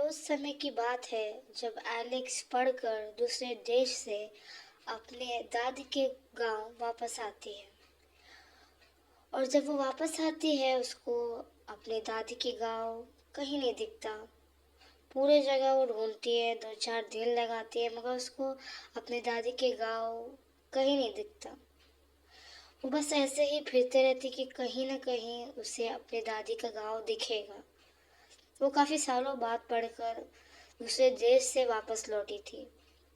उस समय की बात है जब एलेक्स पढ़कर दूसरे देश से अपने दादी के गांव वापस आती है। और जब वो वापस आती है उसको अपने दादी के गांव कहीं नहीं दिखता। पूरे जगह वो ढूंढती है, 2-4 दिन लगाती है, मगर उसको अपने दादी के गांव कहीं नहीं दिखता। वो बस ऐसे ही फिरते रहती कि कहीं ना कहीं उसे अपने दादी का गांव दिखेगा। वो काफ़ी सालों बाद पढ़कर दूसरे देश से वापस लौटी थी,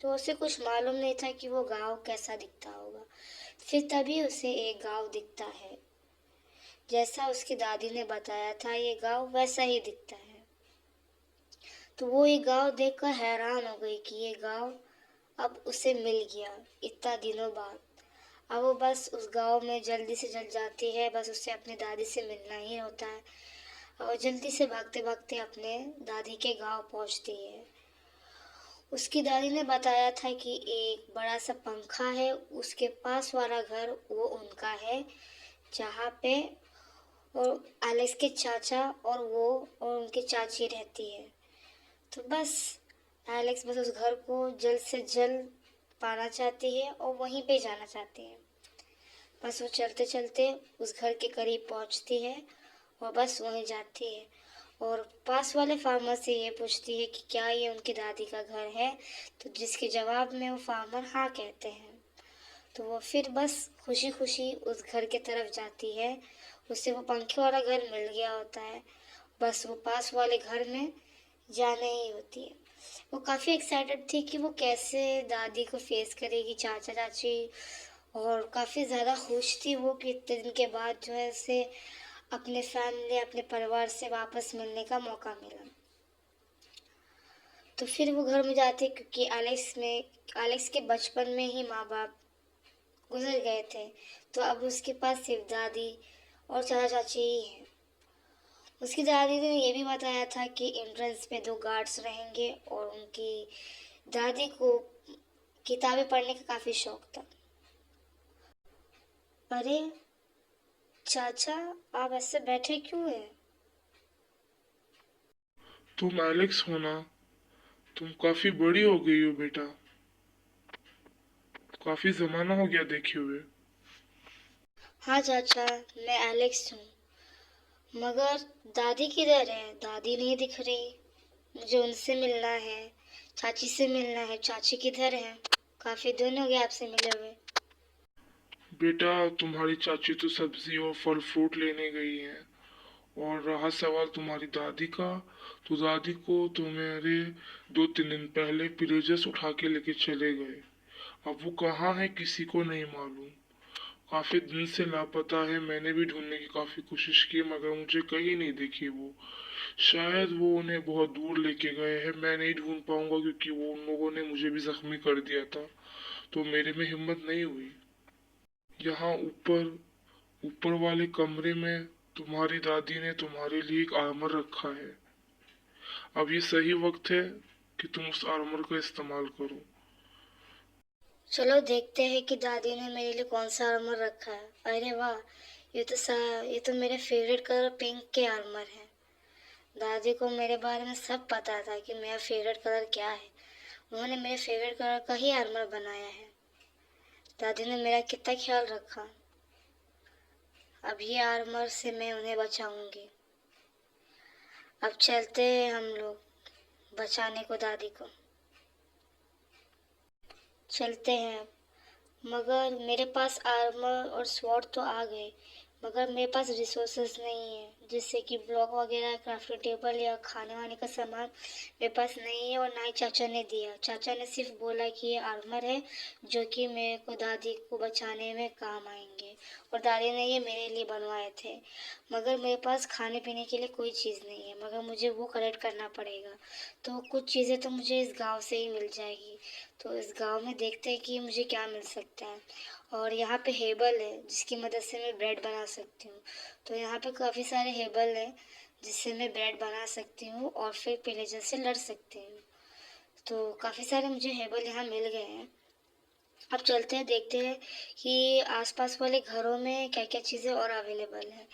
तो उसे कुछ मालूम नहीं था कि वो गांव कैसा दिखता होगा। फिर तभी उसे एक गांव दिखता है। जैसा उसकी दादी ने बताया था ये गांव वैसा ही दिखता है। तो वो ये गांव देखकर हैरान हो गई कि ये गांव अब उसे मिल गया इतना दिनों बाद। अब वो बस उस गांव में जल्दी से जल्द जाती है, बस उसे अपनी दादी से मिलना ही होता है। और जल्दी से भागते भागते अपने दादी के गांव पहुंचती है। उसकी दादी ने बताया था कि एक बड़ा सा पंखा है, उसके पास वाला घर वो उनका है, जहाँ पे और एलेक्स के चाचा और वो और उनकी चाची रहती है। तो बस एलेक्स बस उस घर को जल्द से जल्द पाना चाहती है और वहीं पे जाना चाहती है। बस वो चलते चलते उस घर के करीब पहुंचती है और बस वहीं जाती है और पास वाले फार्मर से ये पूछती है कि क्या ये उनकी दादी का घर है। तो जिसके जवाब में वो फार्मर हाँ कहते हैं। तो वो फिर बस खुशी खुशी उस घर के तरफ जाती है। उसे वो पंखे वाला घर मिल गया होता है, बस वो पास वाले घर में जाने ही होती है। वो काफ़ी एक्साइटेड थी कि वो कैसे दादी को फेस करेगी, चाचा चाची, और काफ़ी ज़्यादा खुश थी वो कि इतने दिन के बाद जो है उसे अपने फैमिली अपने परिवार से वापस मिलने का मौका मिला। तो फिर वो घर में जाती क्योंकि एलेक्स के बचपन में ही माँ बाप गुजर गए थे। तो अब उसके पास सिर्फ दादी और चाचा चाची ही हैं। उसकी दादी ने ये भी बताया था कि एंट्रेंस पे 2 गार्ड्स रहेंगे और उनकी दादी को किताबें पढ़ने का काफ़ी शौक था। अरे चाचा, आप ऐसे बैठे क्यों हैं? तुम एलेक्स हो ना? तुम काफी बड़ी हो गई हो बेटा। काफी जमाना हो गया देखे हुए। हाँ चाचा, मैं एलेक्स हूँ। मगर दादी किधर है? दादी नहीं दिख रही। मुझे उनसे मिलना है, चाची से मिलना है। चाची किधर है? काफी दिन हो गए आपसे मिले हुए। बेटा, तुम्हारी चाची तो सब्जी और फल फ्रूट लेने गई हैं। और रहा सवाल तुम्हारी दादी का, तो दादी को तुम्हारे 2-3 दिन पहले विलेजर्स उठा के लेके चले गए। अब वो कहाँ है किसी को नहीं मालूम। काफी दिन से लापता है। मैंने भी ढूंढने की काफी कोशिश की मगर मुझे कहीं नहीं दिखी वो। शायद वो उन्हें बहुत दूर लेके गए हैं। मैं नहीं ढूंढ पाऊंगा क्योंकि वो उन लोगों ने मुझे भी जख्मी कर दिया था, तो मेरे में हिम्मत नहीं हुई। यहाँ ऊपर ऊपर वाले कमरे में तुम्हारी दादी ने तुम्हारे लिए एक आर्मर रखा है। अब ये सही वक्त है कि तुम उस आर्मर का इस्तेमाल करो। चलो देखते हैं कि दादी ने मेरे लिए कौन सा आर्मर रखा है। अरे वाह, ये तो मेरे फेवरेट कलर पिंक के आर्मर है। दादी को मेरे बारे में सब पता था कि मेरा फेवरेट कलर क्या है। उन्होंने मेरे फेवरेट कलर का ही आर्मर बनाया है। दादी ने मेरा कितना ख्याल रखा। अब ये आर्मर से मैं उन्हें बचाऊंगी। अब चलते हैं हम लोग बचाने को दादी को। चलते हैं। मगर मेरे पास आर्मर और स्वॉर्ड तो आ गए, मगर मेरे पास रिसोर्सेज नहीं है, जैसे कि ब्लॉक वगैरह, क्राफ्टिंग टेबल या खाने वाने का सामान मेरे पास नहीं है। और ना ही चाचा ने दिया। चाचा ने सिर्फ बोला कि ये आर्मर है जो कि मेरे को दादी को बचाने में काम आएंगे, और दादी ने ये मेरे लिए बनवाए थे। मगर मेरे पास खाने पीने के लिए कोई चीज़ नहीं है, मगर मुझे वो कलेक्ट करना पड़ेगा। तो कुछ चीज़ें तो मुझे इस गांव से ही मिल जाएगी। तो इस गांव में देखते हैं कि मुझे क्या मिल सकता है। और यहाँ पे हेबल है जिसकी मदद से मैं ब्रेड बना सकती हूँ। तो यहाँ पे काफ़ी सारे हेबल हैं जिससे मैं ब्रेड बना सकती हूँ और फिर विलेजर से लड़ सकती हूँ। तो काफ़ी सारे मुझे हेबल यहाँ मिल गए हैं। अब चलते हैं, देखते हैं कि आसपास वाले घरों में क्या क्या चीज़ें और अवेलेबल है।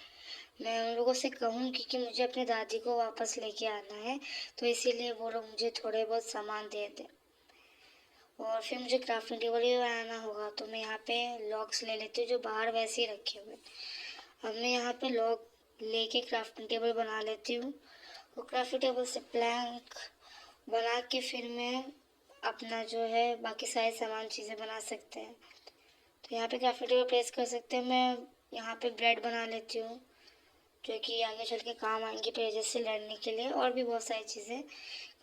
मैं उन लोगों से कहूँगी कि मुझे अपनी दादी को वापस लेके आना है, तो इसीलिए वो लोग मुझे थोड़े बहुत सामान दे दें। और फिर मुझे क्राफ्टिंग टेबल भी बनाना होगा, तो मैं यहाँ पे लॉक्स ले लेती हूँ जो बाहर वैसे ही रखे हुए। अब मैं यहाँ पे लॉक लेके क्राफ्टिंग टेबल बना लेती हूँ, और क्राफ्टिंग टेबल से प्लैंक बना के फिर मैं अपना जो है बाकी सारे सामान चीज़ें बना सकते हैं। तो यहाँ पे क्राफ्टिंग टेबल प्लेस कर सकते हैं। मैं यहाँ पे ब्रेड बना लेती हूँ जो कि आगे चल के काम आएंगी पेजेस से लड़ने के लिए, और भी बहुत सारी चीज़ें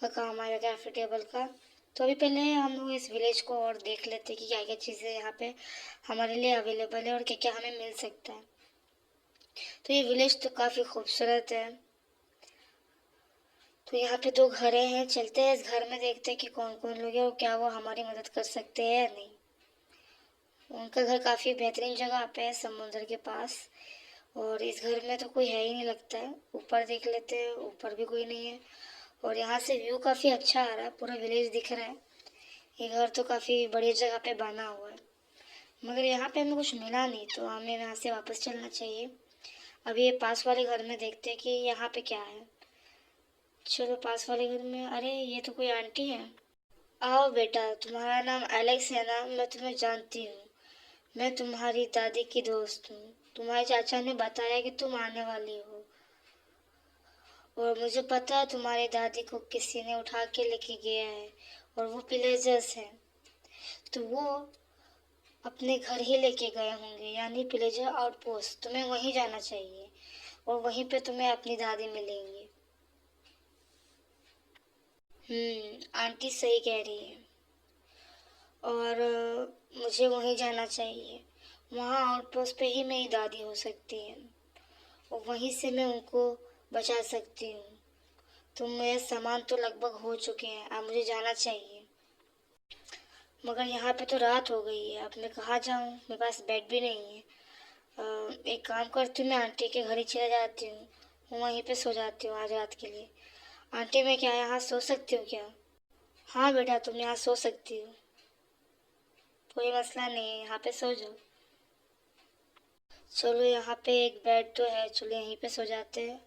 का काम आएगा क्राफ्टिंग टेबल का। तो अभी पहले हम लोग इस विलेज को और देख लेते हैं कि क्या क्या चीज़ें यहाँ पे हमारे लिए अवेलेबल है और क्या क्या हमें मिल सकता है। तो ये विलेज तो काफ़ी खूबसूरत है। तो यहाँ पे दो घरें हैं, चलते हैं इस घर में देखते हैं कि कौन कौन लोग हैं और क्या वो हमारी मदद कर सकते हैं या नहीं। उनका घर काफ़ी बेहतरीन जगह पे है, समुद्र के पास, और इस घर में तो कोई है ही नहीं लगता है। ऊपर देख लेते हैं, ऊपर भी कोई नहीं है, और यहाँ से व्यू काफ़ी अच्छा आ रहा है, पूरा विलेज दिख रहा है। ये घर तो काफ़ी बड़ी जगह पे बना हुआ है, मगर यहाँ पे हमें कुछ मिला नहीं, तो हमें यहाँ से वापस चलना चाहिए। अभी ये पास वाले घर में देखते हैं कि यहाँ पे क्या है। चलो पास वाले घर में, अरे ये तो कोई आंटी है। आओ बेटा, तुम्हारा नाम एलेक्स है ना? मैं तुम्हें जानती हूँ, मैं तुम्हारी दादी की दोस्त हूँ। तुम्हारे चाचा ने बताया कि तुम आने वाली हो, और मुझे पता है तुम्हारी दादी को किसी ने उठा के लेके गया है, और वो पिलेजर्स हैं। तो वो अपने घर ही लेके गए होंगे, यानी पिलेजर आउटपोस्ट। तुम्हें वहीं जाना चाहिए, और वहीं पे तुम्हें अपनी दादी मिलेंगी। आंटी सही कह रही है, और मुझे वहीं जाना चाहिए। वहाँ आउटपोस्ट पे ही मेरी दादी हो सकती है, और वहीं से मैं उनको बचा सकती हूँ। तो मेरे सामान तो लगभग हो चुके हैं, अब मुझे जाना चाहिए। मगर यहाँ पे तो रात हो गई है, अब मैं कहाँ जाऊँ? मेरे पास बेड भी नहीं है। एक काम करती हूँ, मैं आंटी के घर ही चले जाती हूँ, वहीं पे सो जाती हूँ आज रात के लिए। आंटी, मैं क्या यहाँ सो सकती हूँ क्या? हाँ बेटा, तुम यहाँ सो सकती हो, कोई मसला नहीं है, यहाँ पे सो जाओ। चलो यहाँ पे एक बेड तो है, चलो यहीं पे सो जाते हैं।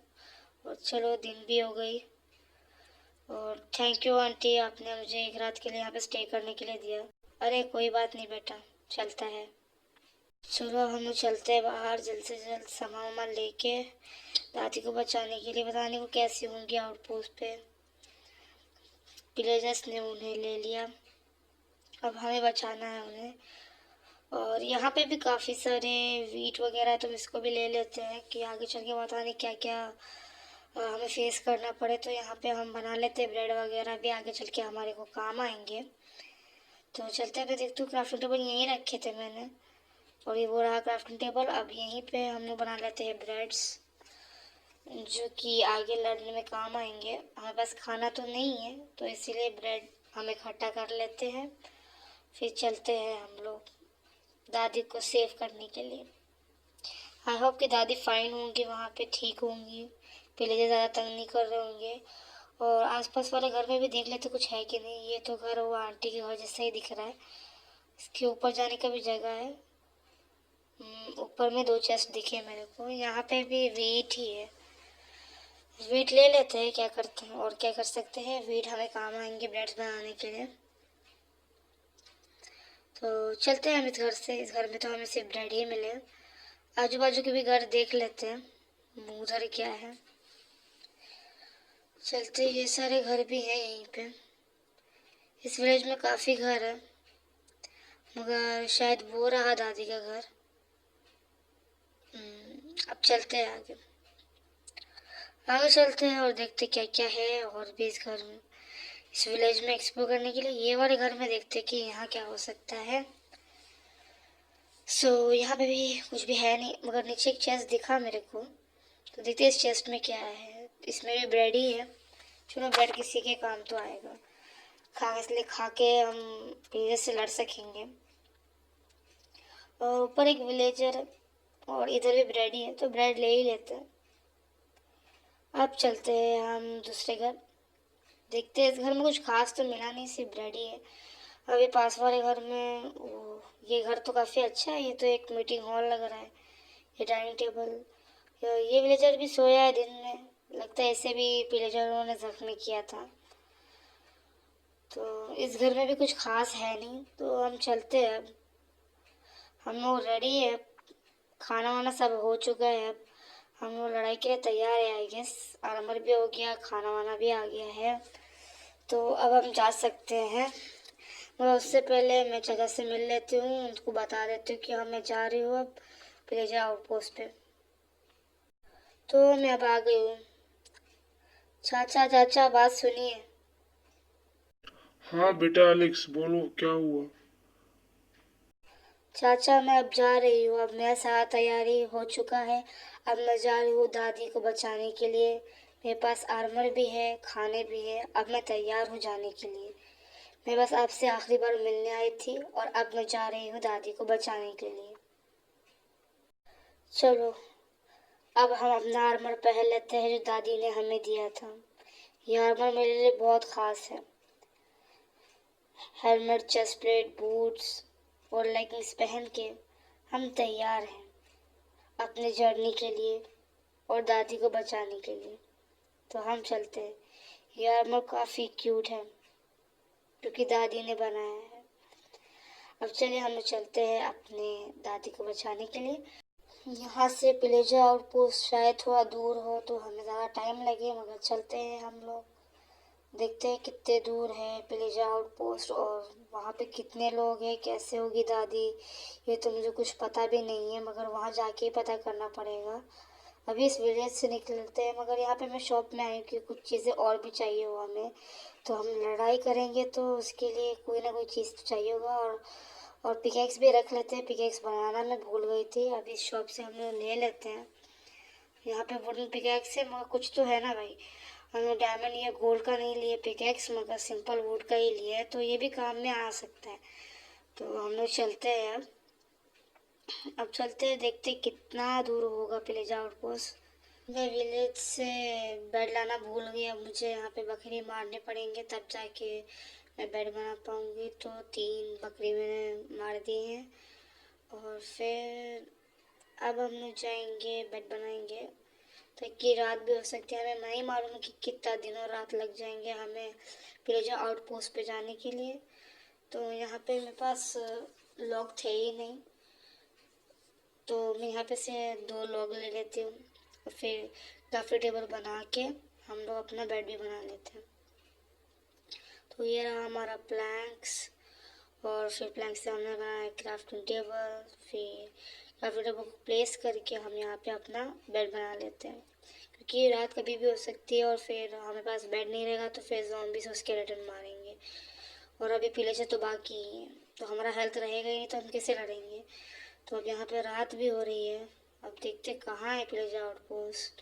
और चलो दिन भी हो गई, और थैंक यू आंटी, आपने मुझे एक रात के लिए यहाँ पे स्टे करने के लिए दिया। अरे कोई बात नहीं बेटा, चलता है। चलो अब हम लोग चलते हैं बाहर, जल्द से जल्द सामान वामान लेके दादी को बचाने के लिए। पता नहीं वो कैसी होंगी आउटपोस्ट पे, विलेजर्स ने उन्हें ले लिया, अब हमें बचाना है उन्हें। और यहाँ पे भी काफ़ी सारे वीट वगैरह है, तो हम इसको भी ले लेते हैं कि आगे चल के पता नहीं क्या क्या हमें फेस करना पड़े। तो यहाँ पे हम बना लेते हैं, ब्रेड वगैरह भी आगे चल के हमारे को काम आएंगे। तो चलते हैं, देखते हो क्राफ्टिंग टेबल यहीं रखे थे मैंने, और ये वो रहा क्राफ्टिंग टेबल। अब यहीं पे हम लोग बना लेते हैं ब्रेड्स, जो कि आगे लड़ने में काम आएंगे। हमारे पास खाना तो नहीं है, तो इसीलिए ब्रेड हम इकट्ठा कर लेते हैं, फिर चलते हैं हम लोग दादी को सेव करने के लिए। आई होप कि दादी फाइन होंगी, वहाँ पे ठीक होंगी, पहले से ज़्यादा तंग नहीं कर रहे होंगे। और आसपास वाले घर में भी देख लेते कुछ है कि नहीं। ये तो घर वो आंटी के घर जैसा ही दिख रहा है, इसके ऊपर जाने का भी जगह है। ऊपर में दो चेस्ट दिखे मेरे को, यहाँ पे भी वीट ही है। वीट ले लेते हैं, क्या करते हैं और क्या कर सकते हैं, वीट हमें काम आएंगे ब्रेड्स बनाने के लिए। तो चलते हैं हम इस घर से, इस घर में तो हमें सिर्फ ब्रेड ही मिले। आजू बाजू के भी घर देख लेते हैं उधर क्या है। चलते, ये सारे घर भी हैं यहीं पे। इस विलेज में काफ़ी घर है, मगर शायद वो रहा दादी का घर। अब चलते हैं आगे, आगे चलते हैं और देखते क्या क्या है और भी इस घर में, इस विलेज में एक्सप्लोर करने के लिए। ये वाले घर में देखते कि यहाँ क्या हो सकता है। यहाँ पे भी कुछ भी है नहीं, मगर नीचे एक चेस्ट दिखा मेरे को, तो देखते हैं इस चेस्ट में क्या है। इसमें भी ब्रेड ही है, चलो ब्रेड किसी के काम तो आएगा, इसलिए खा के हम पीछे से लड़ सकेंगे। और ऊपर एक विलेजर और इधर भी ब्रेड ही है, तो ब्रेड ले ही लेते हैं। अब चलते हैं हम दूसरे घर, देखते हैं। इस घर में कुछ खास तो मिला नहीं, सिर्फ ब्रेड ही है। अभी पास वाले घर में ये घर तो काफ़ी अच्छा है, ये तो एक मीटिंग हॉल लग रहा है। ये डाइनिंग टेबल ये विलेजर भी सोया है दिन में, लगता है इसे भी विलेजरों ने जख्मी किया था। तो इस घर में भी कुछ खास है नहीं, तो हम चलते हैं अब। हम लोग रेडी है, खाना वाना सब हो चुका है। अब हम लोग लड़ाई के लिए तैयार है आई गेस। आर्मर भी हो गया, खाना वाना भी आ गया है, तो अब हम जा सकते हैं। मगर उससे पहले मैं जगह से मिल लेती हूँ, उनको बता देती हूँ कि हाँ मैं जा रही हूँ अब विलेजर आउटपोस्ट पे। तो मैं अब आ गई हूँ। चाचा चाचा बात सुनिए। हाँ बेटा एलेक्स, बोलो क्या हुआ। चाचा मैं अब जा रही हूँ, अब मेरा सारा तैयारी हो चुका है। अब मैं जा रही हूँ दादी को बचाने के लिए। मेरे पास आर्मर भी है, खाने भी है, अब मैं तैयार हूँ जाने के लिए। मैं बस आपसे आखिरी बार मिलने आई थी और अब मैं जा रही हूँ दादी को बचाने के लिए। चलो अब हम अपना आर्मर पहन लेते हैं जो दादी ने हमें दिया था। ये आर्मर मेरे लिए बहुत ख़ास है। हेलमेट, चेस्ट प्लेट, बूट्स और लेगिंग्स पहन के हम तैयार हैं अपनी जर्नी के लिए और दादी को बचाने के लिए। तो हम चलते हैं। ये आर्मर काफ़ी क्यूट है क्योंकि दादी ने बनाया है। अब चलिए हम चलते हैं अपने दादी को बचाने के लिए। यहाँ से पिलेजा आउटपोस्ट शायद थोड़ा दूर हो तो हमें ज़्यादा टाइम लगे, मगर चलते हैं हम लोग। देखते हैं कितने दूर है पिलेजा आउटपोस्ट और वहाँ पे कितने लोग हैं, कैसे होगी दादी, ये तो मुझे कुछ पता भी नहीं है, मगर वहाँ जाके ही पता करना पड़ेगा। अभी इस विलेज से निकलते हैं, मगर यहाँ पे मैं शॉप में आई हूँ कि कुछ चीज़ें और भी चाहिए हो हमें। तो हम लड़ाई करेंगे तो उसके लिए कोई ना कोई चीज़ तो चाहिए होगा। और पिकेक्स भी रख लेते हैं, पिकेक्स बनाना मैं भूल गई थी, अभी इस शॉप से हम लोग ले लेते हैं। यहाँ पे वुडन पिकेक्स है, मगर कुछ तो है ना भाई। हमने डायमंड या गोल्ड का नहीं लिए पिकेक्स, मगर सिंपल वुड का ही लिया है, तो ये भी काम में आ सकता है। तो हम लोग चलते हैं अब चलते हैं, देखते हैं कितना दूर होगा पिलेजा आउटपोस्ट। मैं विलेज से बेड लाना भूल गई, अब मुझे यहाँ पे बकरी मारने पड़ेंगे तब जाके मैं बेड बना पाऊँगी। तो 3 बकरी मैंने मार दी हैं और फिर अब हम लोग जाएंगे बेड बनाएंगे ताकि रात भी हो सकती है। हमें मैं ही मालूम कि कितना दिनों रात लग जाएंगे हमें विलेजर आउटपोस्ट पे जाने के लिए। तो यहाँ पे मेरे पास लॉक थे ही नहीं, तो मैं यहाँ पे से 2 लॉग ले लेती हूँ और फिर काफ़ी टेबल बना के हम लोग अपना बेड भी बना लेते हैं। तो ये रहा हमारा प्लैंक्स, और फिर प्लैंक्स से हमने बनाया क्राफ्टिंग टेबल। फिर क्राफ्टिंग टेबल को प्लेस करके हम यहाँ पे अपना बेड बना लेते हैं क्योंकि रात कभी भी हो सकती है और फिर हमारे पास बेड नहीं रहेगा तो फिर ज़ॉम्बीज़ उसके रिटर्न मारेंगे। और अभी पिलेजा तो बाकी ही है, तो हमारा हेल्थ रहेगा ही नहीं तो हम कैसे लड़ेंगे। तो अब यहाँ पे रात भी हो रही है, अब देखते कहाँ है पिलेजा आउटपोस्ट।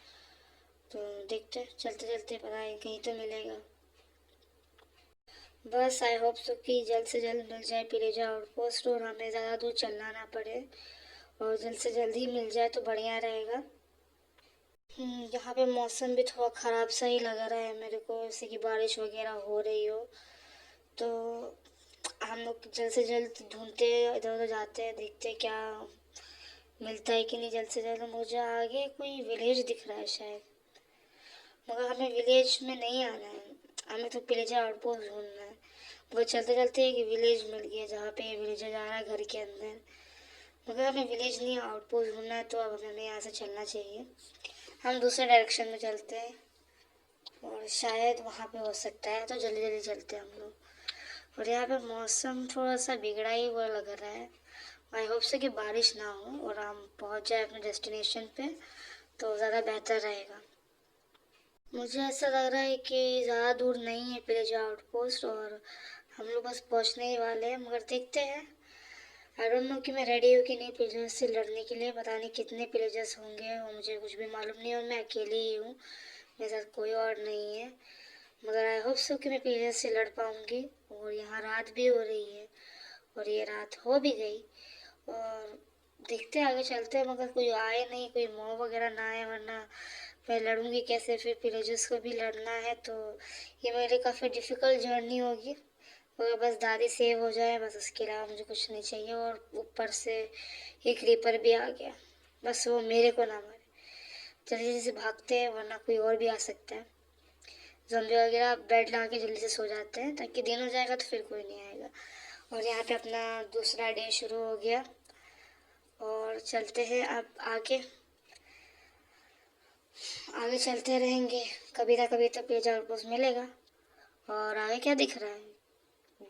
तो देखते चलते चलते पता है कहीं तो मिलेगा। बस आई होप सो कि जल्द से जल्द मिल जाए पिलेजा आउटपोस्ट और हमें ज़्यादा दूर चलना ना पड़े, और जल्द से जल्द ही मिल जाए तो बढ़िया रहेगा। यहाँ पे मौसम भी थोड़ा ख़राब सा ही लग रहा है मेरे को, जैसे कि बारिश वगैरह हो रही हो। तो हम लोग जल्द से जल्द ढूंढते इधर उधर जाते हैं, देखते हैं क्या मिलता है कि नहीं जल्द से जल्द। मुझे आगे कोई विलेज दिख रहा है शायद, मगर हमें विलेज में नहीं आना है, हमें तो पिलेजा आउटपोस्ट ढूंढना है। वो चलते चलते एक विलेज मिल गया जहाँ पे विलेजर जा रहा है घर के अंदर, मगर हमें विलेज नहीं आउटपोस्ट ढूंढना है। तो अब हमें यहाँ से चलना चाहिए, हम दूसरे डायरेक्शन में चलते हैं और शायद वहाँ पे हो सकता है, तो जल्दी जल्दी चलते हैं हम लोग। और यहाँ पे मौसम थोड़ा सा बिगड़ा ही हुआ लग रहा है, आई होप से कि बारिश ना हो और हम पहुँच जाए अपने डेस्टिनेशन पे तो ज़्यादा बेहतर रहेगा। मुझे ऐसा लग रहा है कि ज़्यादा दूर नहीं है पिलेजा आउटपोस्ट और हम लोग बस पहुँचने ही वाले हैं, मगर देखते हैं। आई डोंट नो कि मैं रेडी हूँ कि नहीं पिलेजर्स से लड़ने के लिए, पता नहीं कितने पिलेजर्स होंगे और मुझे कुछ भी मालूम नहीं, और मैं अकेली ही हूँ, मेरे साथ कोई और नहीं है। मगर आई होप सो कि मैं पिलेजर्स से लड़ पाऊँगी। और यहाँ रात भी हो रही है और ये रात हो भी गई, और देखते आगे चलते हैं, मगर कोई आए नहीं, कोई मॉब वगैरह ना आए, वरना मैं लड़ूंगी कैसे। फिर पिलेजर्स को भी लड़ना है तो ये मेरे लिए काफ़ी डिफ़िकल्ट जर्नी होगी। और बस दादी सेव हो जाए, बस उसके अलावा मुझे कुछ नहीं चाहिए। और ऊपर से एक रीपर भी आ गया, बस वो मेरे को ना मारे। जल्दी जल्दी से भागते हैं वरना कोई और भी आ सकता है। ज़ॉम्बी वगैरह बेड लगा के जल्दी से सो जाते हैं ताकि दिन हो जाएगा तो फिर कोई नहीं आएगा। और यहाँ पे अपना दूसरा डे शुरू हो गया और चलते हैं अब आगे आगे चलते रहेंगे। कभी ना कभी तो प्लेजा आउटपोस्ट मिलेगा। और आगे क्या दिख रहा है?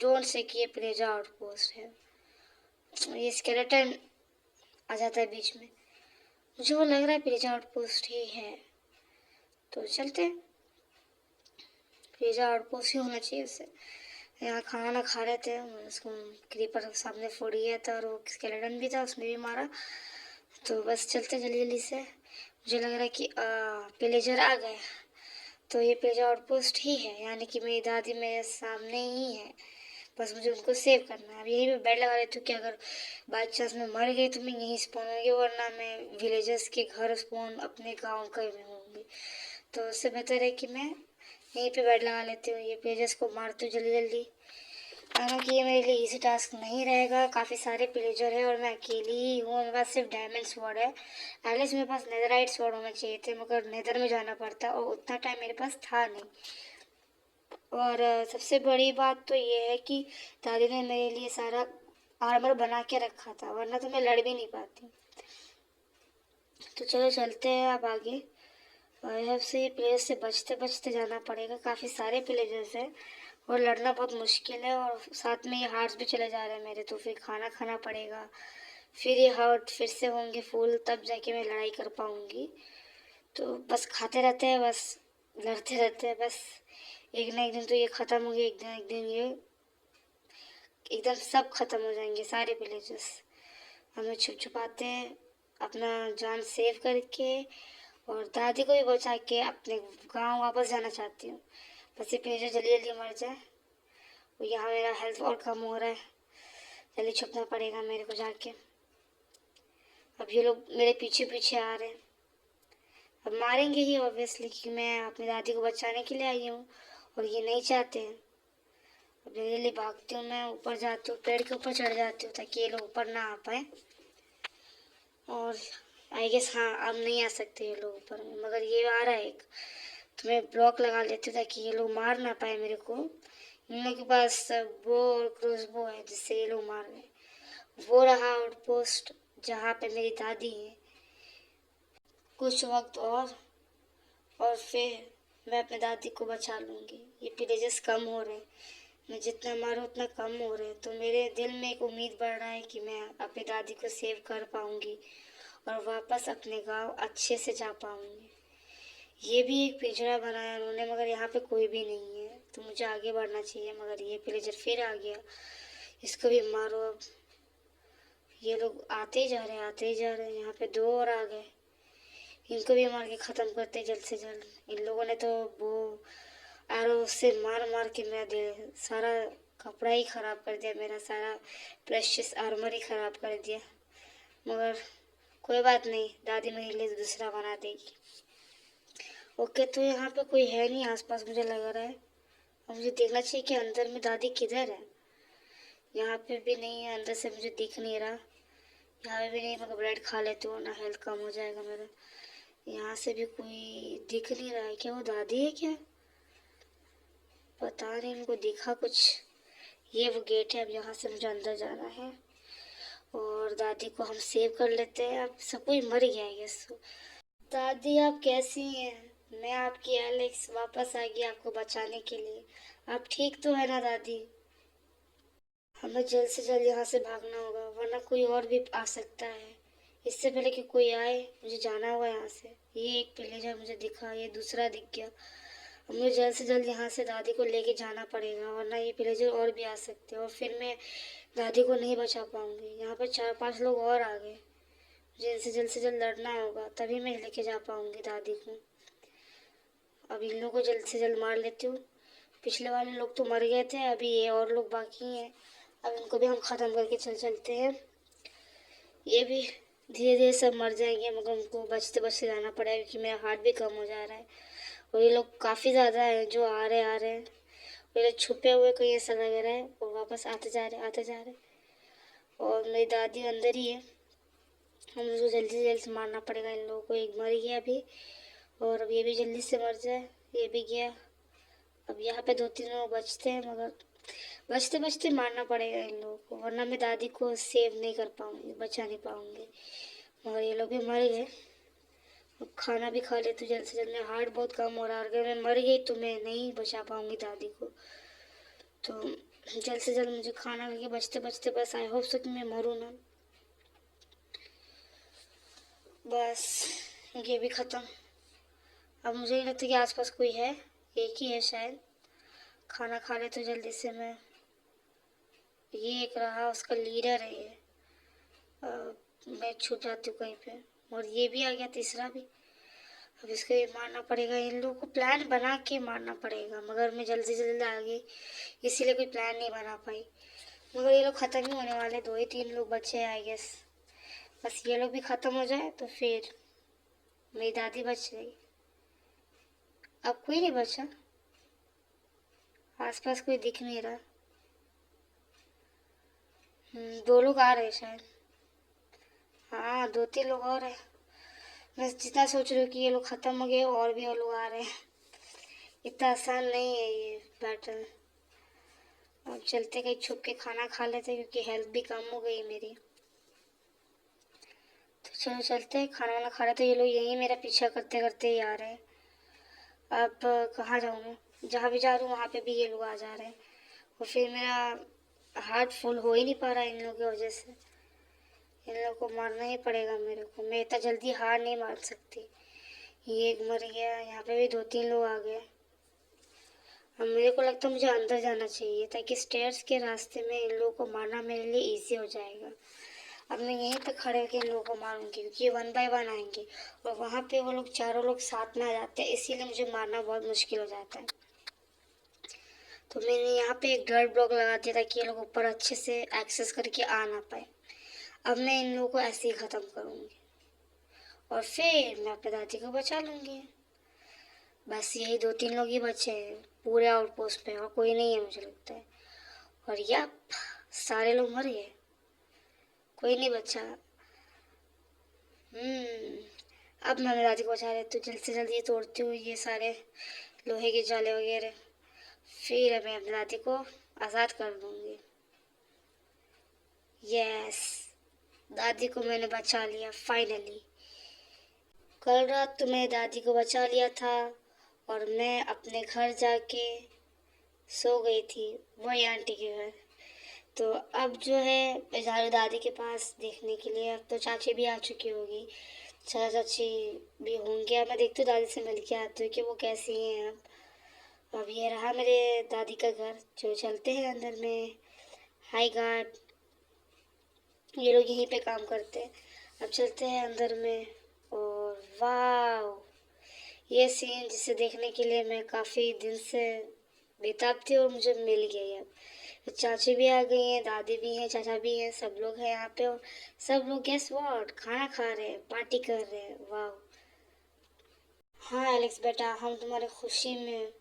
डोंट से कि ये प्लेजा आउटपोस्ट है। ये स्केलेटन आ जाता है बीच में। मुझे वो लग रहा है प्लेजा आउटपोस्ट ही है, तो चलते हैं। प्लेजा आउटपोस्ट ही होना चाहिए उससे। यहाँ खाना ना खा रहे थे, उसको क्रीपर सामने फोड़ गया था और वो स्केलेटन भी था, उसने भी मारा। तो बस चलते जल्दी जल्दी से। मुझे लग रहा है कि पिलेजर आ गए, तो ये पिलेजर आउटपोस्ट ही है, यानी कि मेरी दादी मेरे सामने ही है। बस मुझे उनको सेव करना है। अब यहीं पे बेड लगा लेती हूँ कि अगर बाई चांस मैं मर गई तो मैं यहीं स्पॉन होंगी, वरना मैं विलेजर्स के घर स्पॉन अपने गाँव का में होंगी। तो उससे बेहतर है कि मैं यहीं पे बेड लगा लेती हूँ। ये पिलेजर्स को मारती हूँ जल्दी जल्दी। हालांकि ये मेरे लिए इजी टास्क नहीं रहेगा, काफ़ी सारे पिलेजर है और मैं अकेली ही हूँ। मेरे पास सिर्फ डायमंड स्वॉर्ड है। एटलीस्ट मेरे पास नेदरराइट स्वॉर्ड होना चाहिए थे, मगर नेदर में जाना पड़ता और उतना टाइम मेरे पास था नहीं। और सबसे बड़ी बात तो ये है कि दादी ने मेरे लिए सारा आर्मर बना के रखा था, वरना तो मैं लड़ भी नहीं पाती। तो चलो चलते हैं अब आगे। और से प्लेस से बचते बचते जाना पड़ेगा। काफ़ी सारे प्लेजेस हैं और लड़ना बहुत मुश्किल है, और साथ में ये हार्ट्स भी चले जा रहे हैं मेरे, तो फिर खाना खाना पड़ेगा। फिर ये हार्ट फिर से होंगे फुल, तब जाके मैं लड़ाई कर पाऊँगी। तो बस खाते रहते हैं, बस लड़ते रहते हैं। बस एक ना एक दिन तो ये ख़त्म हो गया, एक दिन ये एकदम सब ख़त्म हो जाएंगे सारे विलेजेस। हमें छुप छुपाते हैं अपना जान सेव करके, और दादी को भी बचा के अपने गांव वापस जाना चाहती हूँ। बस ये विलेजर जल्दी जल्दी मर जाए। और यहाँ मेरा हेल्थ और कम हो रहा है, जल्दी छुपना पड़ेगा मेरे को जाके। अब ये लोग मेरे पीछे पीछे आ रहे हैं, अब मारेंगे ही ऑब्वियसली, क्योंकि मैं अपनी दादी को बचाने के लिए आई हूँ और ये नहीं चाहते हैं। अब जल्दी जल्दी भागती हूँ, मैं ऊपर जाती हूँ, पेड़ के ऊपर चढ़ जाती हूँ ताकि ये लोग ऊपर ना आ पाए। और आई गेस हाँ, अब नहीं आ सकते ये लोग ऊपर में, मगर ये आ रहा है एक, तो मैं ब्लॉक लगा लेती हूँ ताकि ये लोग मार ना पाए मेरे को। इन लोग के पास बो और क्रॉसबो है जिससे ये लोग मार गए। वो रहा आउटपोस्ट जहाँ पे मेरी दादी है। कुछ वक्त और फिर मैं अपनी दादी को बचा लूँगी। ये विलेजेस कम हो रहे हैं, मैं जितना मारूँ उतना कम हो रहे हैं, तो मेरे दिल में एक उम्मीद बढ़ रहा है कि मैं अपनी दादी को सेव कर पाऊँगी और वापस अपने गांव अच्छे से जा पाऊँगी। ये भी एक पिंजरा बनाया उन्होंने, मगर यहाँ पे कोई भी नहीं है, तो मुझे आगे बढ़ना चाहिए। मगर ये विलेजर फिर आ गया, इसको भी मारो अब। ये लोग आते ही जा रहे हैं, आते ही जा रहे हैं। यहाँ पे दो और आ गए, इनको भी मार के ख़त्म करते जल्द से जल्द। इन लोगों ने तो वो एरो से मार मार के मेरा दिल सारा कपड़ा ही ख़राब कर दिया, मेरा सारा प्रेशियस आर्मर ही ख़राब कर दिया। मगर कोई बात नहीं, दादी मेरे लिए दूसरा बना देगी। ओके, तो यहाँ पे कोई है नहीं आसपास मुझे लग रहा है। अब मुझे देखना चाहिए कि अंदर में दादी किधर है। यहाँ पे भी नहीं है, अंदर से मुझे दिख नहीं रहा। यहाँ पे भी नहीं, मगर ब्रेड खा लेती हूँ ना, हेल्थ कम हो जाएगा मेरा। यहाँ से भी कोई दिख नहीं रहा है। क्या वो दादी है क्या? पता नहीं, इनको दिखा कुछ। ये वो गेट है, अब यहाँ से मुझे अंदर जाना है और दादी को हम सेव कर लेते हैं। अब सब कोई मर गया है गेस। दादी आप कैसी हैं? मैं आपकी एलेक्स वापस आ गई आपको बचाने के लिए। आप ठीक तो है ना दादी? हमें जल्द से जल्द यहाँ से भागना होगा, वरना कोई और भी आ सकता है। इससे पहले कि कोई आए मुझे जाना होगा यहाँ से। ये एक विलेजर मुझे दिखा, ये दूसरा दिख गया। अब मुझे जल्द से जल्द यहाँ से दादी को लेके जाना पड़ेगा, वरना ये विलेजर और भी आ सकते हैं और फिर मैं दादी को नहीं बचा पाऊँगी। यहाँ पर 4-5 लोग और आ गए, मुझे इनसे जल्द से जल्द लड़ना होगा, तभी मैं लेके जा पाऊँगी दादी को। अब इन लोगों को जल्द से जल्द मार लेती हूँ। पिछले वाले लोग तो मर गए थे, अभी ये और लोग बाकी हैं। अब इनको भी हम ख़त्म करके चलते हैं। ये भी धीरे धीरे सब मर जाएंगे, मगर उनको बचते बचते जाना पड़ेगा क्योंकि मेरा हार्ट भी कम हो जा रहा है। और ये लोग काफ़ी ज़्यादा हैं जो आ रहे हैं। ये लोग छुपे हुए कोई ऐसा लग रहा है और वापस आते जा रहे। और मेरी दादी अंदर ही है, हम लोग को जल्दी से जल्दी से मारना पड़ेगा इन लोगों को। एक मर गया अभी, और अब ये भी जल्दी से मर जाए। ये भी गया। अब यहाँ पे 2-3 लोग बचते हैं, मगर बचते बचते मारना पड़ेगा इन लोगों को, वरना मैं दादी को सेव नहीं कर पाऊँगी, बचा नहीं पाऊँगी। मगर ये लोग भी मर गए। अब खाना भी खा लेती हूँ जल्द से जल्द। मेरा हार्ट बहुत कम हो रहा है, अगर मैं मर गई तो मैं नहीं बचा पाऊँगी दादी को। तो जल्द से जल्द मुझे खाना खा के बचते बचते, बस आई होप सो कि मैं मरूँ ना। बस ये भी ख़त्म। अब मुझे नहीं लगता कि आसपास कोई है, एक ही है शायद। खाना खा ले तो जल्दी से मैं। ये एक रहा, उसका लीडर है ये। मैं छूट जाती हूँ कहीं पे। और ये भी आ गया, तीसरा भी। अब इसको भी मारना पड़ेगा। इन लोगों को प्लान बना के मारना पड़ेगा, मगर मैं जल्दी से जल्दी आ गई, इसीलिए कोई प्लान नहीं बना पाई। मगर ये लोग ख़त्म ही होने वाले, 2 ही 3 लोग बचे हैं आई गेस। बस ये लोग भी ख़त्म हो जाए तो फिर मेरी दादी बच गई। अब कोई नहीं बचा, आसपास कोई दिख नहीं रहा। 2 लोग आ रहे हैं शायद। हाँ, 2-3 लोग और हैं। मैं जितना सोच रही हूँ कि ये लोग ख़त्म हो गए, और भी और लोग आ रहे हैं। इतना आसान नहीं है ये बैटल। अब चलते कहीं छुप के खाना खा लेते, क्योंकि हेल्थ भी कम हो गई मेरी। तो चलो चलते हैं, खाना वाना खा लेते। ये लोग यहीं मेरा पीछा करते करते ही आ रहे हैं। अब कहाँ जाऊँ मैं? जहाँ भी जा रही हूँ वहाँ पे भी ये लोग आ जा रहे हैं, और फिर मेरा हार्ट फुल हो ही नहीं पा रहा है इन लोगों की वजह से। इन लोगों को मारना ही पड़ेगा मेरे को, मैं इतना जल्दी हार नहीं मान सकती। ये एक मर गया, यहाँ पे भी 2-3 लोग आ गए। अब मेरे को लगता है मुझे अंदर जाना चाहिए, ताकि स्टेयर्स के रास्ते में इन लोगों को मारना मेरे लिए इजी हो जाएगा। अब मैं यहीं पे खड़े होकर इन लोगों को मारूंगी, क्योंकि 1 बाय 1 आएंगे, और वहाँ पे वो लोग चारों लोग साथ में आ जाते हैं, इसीलिए मुझे मारना बहुत मुश्किल हो जाता है। तो मैंने यहाँ पे एक डर्ट ब्लॉक लगा दिया, ताकि ये लोग ऊपर अच्छे से एक्सेस करके आ ना पाए। अब मैं इन लोगों को ऐसे ही ख़त्म करूँगी, और फिर मैं अपने दादी को बचा लूँगी। बस यही 2-3 लोग ही बचे हैं पूरे आउटपोस्ट पे, और कोई नहीं है मुझे लगता है। और यप, सारे लोग मर गए, कोई नहीं बचा। अब मैं अपनी दादी को बचा लेती हूँ। जल्द से जल्द ये तोड़ती हूँ, ये सारे लोहे के जाले वगैरह। फिर मैं अपनी दादी को आज़ाद कर दूँगी। यस, दादी को मैंने बचा लिया फाइनली। कल रात तो मैंने दादी को बचा लिया था, और मैं अपने घर जाके सो गई थी, वही आंटी के घर। तो अब जो है मैं जा रही हूँ दादी के पास देखने के लिए। अब तो चाची भी आ चुकी होगी, चाचा चाची भी होंगे। अब मैं देखती हूँ दादी से मिल के आती हूँ कि वो कैसी हैं। अब ये रहा मेरे दादी का घर, जो चलते हैं अंदर में। हाय गार्ड, ये लोग यहीं पे काम करते हैं। अब चलते हैं अंदर में, और वाह, ये सीन जिसे देखने के लिए मैं काफ़ी दिन से बेताब थी, और मुझे मिल गई। अब चाची भी आ गई हैं, दादी भी हैं, चाचा भी हैं, सब लोग हैं यहाँ पे। और सब लोग गेस व्हाट, खाना खा रहे हैं, पार्टी कर रहे हैं। वाह। हाँ एलेक्स बेटा, हम तुम्हारी खुशी में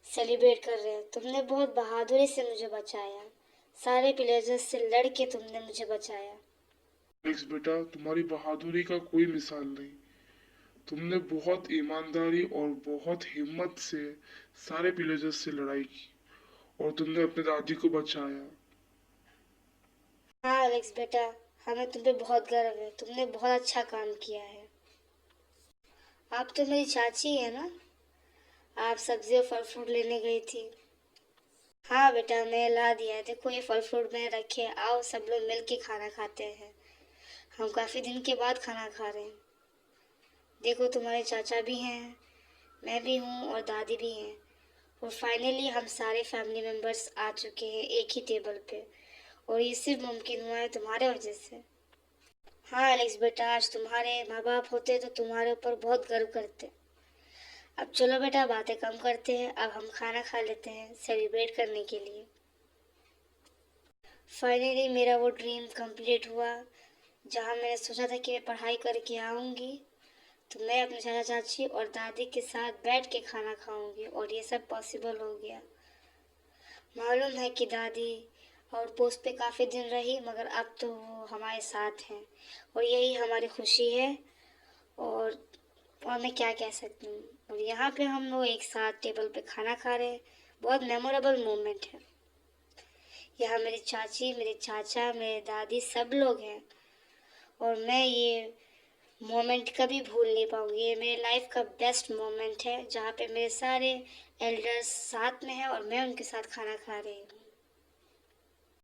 सेलिब्रेट कर रहे हैं। तुमने बहुत बहादुरी से मुझे बचाया, सारे पिलेजर्स से लड़ के तुमने मुझे बचाया। एलेक्स बेटा, तुम्हारी बहादुरी का कोई मिसाल नहीं। तुमने बहुत ईमानदारी और बहुत हिम्मत से सारे पिलेजर्स से लड़ाई की, और तुमने अपने दादी को बचाया। हाँ एलेक्स बेटा, हमें तुम पे बहुत गर्व है, तुमने बहुत अच्छा काम किया है। आप तो मेरी चाची है ना? आप सब्जी और फल फ्रूट लेने गई थी। हाँ बेटा, मैं ला दिया है, देखो ये फल फ्रूट मैंने रखे, आओ सब लोग मिल के खाना खाते हैं। हम काफ़ी दिन के बाद खाना खा रहे हैं। देखो तुम्हारे चाचा भी हैं, मैं भी हूँ, और दादी भी हैं। और फाइनली हम सारे फैमिली मेम्बर्स आ चुके हैं एक ही टेबल पे, और ये सिर्फ मुमकिन हुआ है तुम्हारे वजह से। हाँ एलेक्स बेटा, आज तुम्हारे माँ बाप होते तो तुम्हारे ऊपर बहुत गर्व करते। अब चलो बेटा, बातें कम करते हैं, अब हम खाना खा लेते हैं सेलिब्रेट करने के लिए। फाइनली मेरा वो ड्रीम कंप्लीट हुआ, जहाँ मैंने सोचा था कि मैं पढ़ाई करके आऊँगी तो मैं अपने चाचा चाची और दादी के साथ बैठ के खाना खाऊंगी, और ये सब पॉसिबल हो गया। मालूम है कि दादी और पोस्ट पे काफ़ी दिन रही, मगर अब तो वो हमारे साथ हैं और यही हमारी खुशी है। और मैं क्या कह सकती हूँ। और यहाँ पे हम लोग एक साथ टेबल पे खाना खा रहे हैं, बहुत मेमोरेबल मोमेंट है। यहाँ मेरी चाची, मेरे चाचा, मेरे दादी सब लोग हैं और मैं ये मोमेंट कभी भूल नहीं पाऊँगी। ये मेरे लाइफ का बेस्ट मोमेंट है, जहाँ पे मेरे सारे एल्डर्स साथ में हैं और मैं उनके साथ खाना खा रही हूँ।